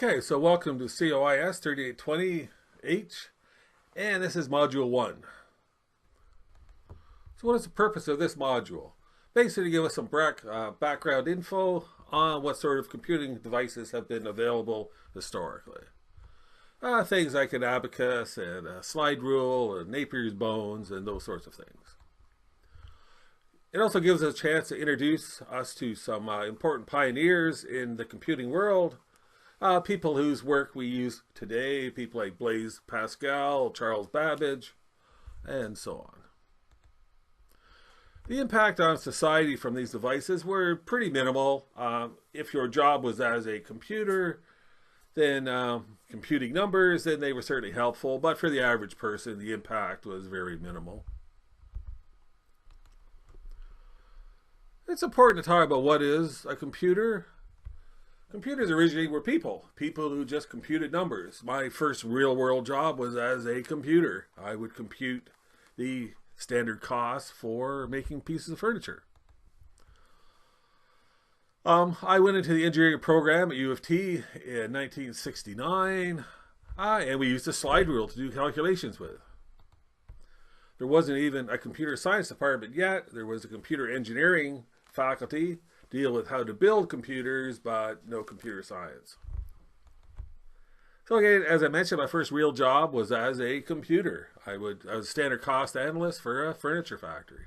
Okay, so welcome to COIS 3820H, and this is Module 1. So what is the purpose of this module? Basically give us some background info on what sort of computing devices have been available historically. Things like an abacus and a slide rule and Napier's bones and those sorts of things. It also gives us a chance to introduce us to some important pioneers in the computing world. People whose work we use today, people like Blaise Pascal, Charles Babbage, and so on. The impact on society from these devices were pretty minimal. If your job was as a computer, then computing numbers, then they were certainly helpful, but for the average person, the impact was very minimal. It's important to talk about what is a computer. Computers originally were people who just computed numbers. My first real-world job was as a computer. I would compute the standard costs for making pieces of furniture. I went into the engineering program at U of T in 1969, and we used a slide rule to do calculations with. There wasn't even a computer science department yet. There was a computer engineering faculty deal with how to build computers, but no computer science. So again, as I mentioned, my first real job was as a computer. I was a standard cost analyst for a furniture factory.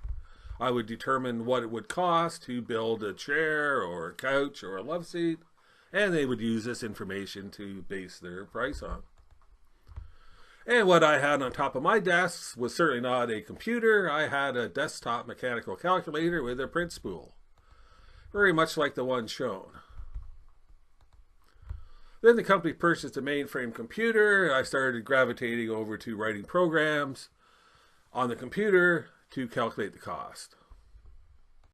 I would determine what it would cost to build a chair or a couch or a love seat, and they would use this information to base their price on. And what I had on top of my desk was certainly not a computer. I had a desktop mechanical calculator with a print spool, very much like the one shown. Then the company purchased a mainframe computer. I started gravitating over to writing programs on the computer to calculate the cost.